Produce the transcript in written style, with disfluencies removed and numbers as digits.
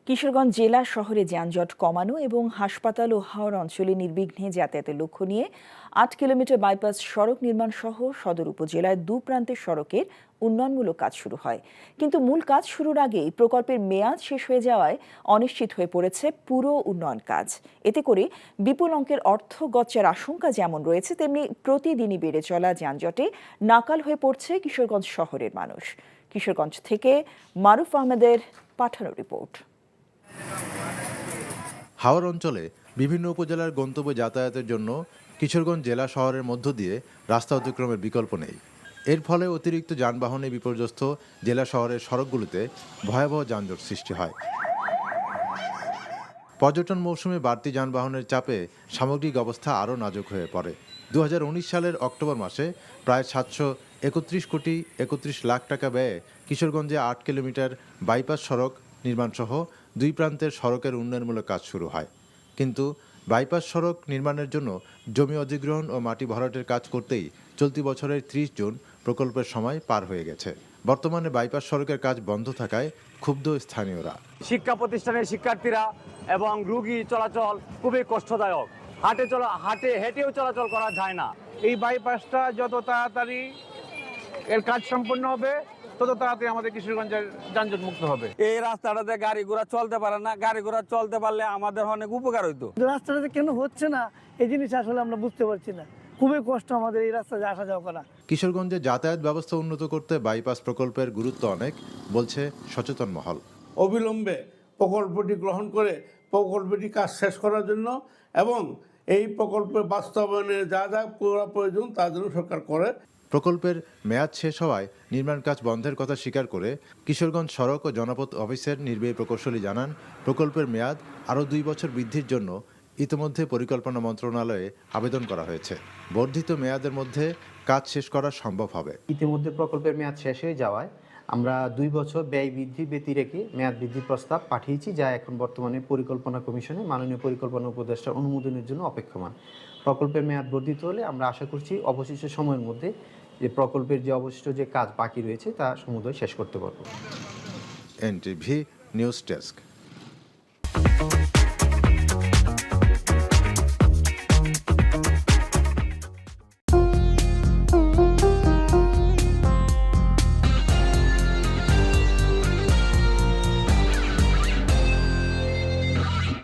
কিশোরগঞ্জ জেলা শহরে যানজট কমানো এবং হাসপাতাল ও হাওর অঞ্চলে নির্বিঘ্নে যাতায়াতের লক্ষ্য নিয়ে ৮ কিলোমিটার বাইপাস সড়ক নির্মাণ সহ সদর উপজেলায় দু প্রান্তের সড়কের উন্নয়নমূলক কাজ শুরু হয়। কিন্তু মূল কাজ শুরুর আগেই প্রকল্পের মেয়াদ শেষ হয়ে যাওয়ায় অনিশ্চিত হয়ে পড়েছে পুরো উন্নয়ন কাজ। এতে করে বিপুল অঙ্কের অর্থ গচ্চার আশঙ্কা যেমন রয়েছে, তেমনি প্রতিদিনই বেড়ে চলা যানজটে নাকাল হয়ে পড়ছে কিশোরগঞ্জ শহরের মানুষ। কিশোরগঞ্জ থেকে মারুফ আহমেদের পাঠানো রিপোর্ট। হাওর অঞ্চলে বিভিন্ন উপজেলার গন্তব্য যাতায়াতের জন্য কিশোরগঞ্জ জেলা শহরের মধ্য দিয়ে রাস্তা অতিক্রমের বিকল্প নেই। এর ফলে অতিরিক্ত যানবাহনে বিপর্যস্ত জেলা শহরের সড়কগুলোতে ভয়াবহ যানজট সৃষ্টি হয়। পর্যটন মৌসুমে বাড়তি যানবাহনের চাপে সামগ্রিক অবস্থা আরও নাজুক হয়ে পড়ে। 2019 সালের অক্টোবর মাসে প্রায় 731 কোটি 31 লাখ টাকা ব্যয়ে কিশোরগঞ্জে 8 কিলোমিটার বাইপাস সড়ক নির্মাণসহ দুই প্রান্তের সড়কের উন্নয়নমূলক কাজ শুরু হয়। কিন্তু বাইপাস সড়ক নির্মাণের জন্য জমি অধিগ্রহণ ও মাটি ভরাটের কাজ করতেই চলতি বছরের 30 জুন প্রকল্পের সময় পার হয়ে গেছে। বর্তমানে বাইপাস সড়কের কাজ বন্ধ থাকায় ক্ষুব্ধ স্থানীয়রা। শিক্ষা প্রতিষ্ঠানের শিক্ষার্থীরা এবং রোগী চলাচল খুবই কষ্টদায়ক। হেঁটেও চলাচল করা যায় না। এই বাইপাসটা যত তাড়াতাড়ি এর কাজ সম্পন্ন হবে তত তাড়াতাড়ি আমাদের কিশোরগঞ্জের যানজট মুক্ত হবে। এই রাস্তাটাতে গাড়ি ঘোড়া চলতে পারে না, গাড়ি ঘোড়া চলতে পারলে আমাদের অনেক উপকার হইতো। রাস্তাটাতে কেন হচ্ছে না এই জিনিস আসলে আমরা বুঝতে পারছি না। খুবই কষ্ট আমাদের এই রাস্তায় আসা যাওয়া করা। কিশোরগঞ্জে যাতায়াত ব্যবস্থা উন্নত করতে বাইপাস প্রকল্পের গুরুত্ব অনেক, বলছে সচেতন মহল। অবিলম্বে প্রকল্পটি গ্রহণ করে প্রকল্পটি কাজ শেষ করার জন্য এবং এই প্রকল্পের বাস্তবায়নে যা যা করা প্রয়োজন তার জন্য সরকার করে। প্রকল্পের মেয়াদ শেষ হওয়ায় নির্মাণ কাজ বন্ধের কথা স্বীকার করে কিশোরগঞ্জ সড়ক ও জনপথ অফিসের নির্বাহী প্রকৌশলী জানান, প্রকল্পের মেয়াদ আরও 2 বছর বৃদ্ধির জন্য ইতিমধ্যে পরিকল্পনা মন্ত্রণালয়ে আবেদন করা হয়েছে। বর্ধিত মেয়াদের মধ্যে কাজ শেষ করা সম্ভব হবে। ইতিমধ্যে প্রকল্পের মেয়াদ শেষ হয়ে যাওয়ায় আমরা 2 বছর ব্যয় বৃদ্ধি ব্যতি রেখে মেয়াদ বৃদ্ধির প্রস্তাব পাঠিয়েছি, যা এখন বর্তমানে পরিকল্পনা কমিশনে মাননীয় পরিকল্পনা উপদেষ্টার অনুমোদনের জন্য অপেক্ষমান। প্রকল্পের মেয়াদ বর্ধিত হলে আমরা আশা করছি অবশিষ্ট সময়ের মধ্যে যে প্রকল্পের যে অবশিষ্ট যে কাজ বাকি রয়েছে তা সমুদয় শেষ করতে পারব। NTV news desk.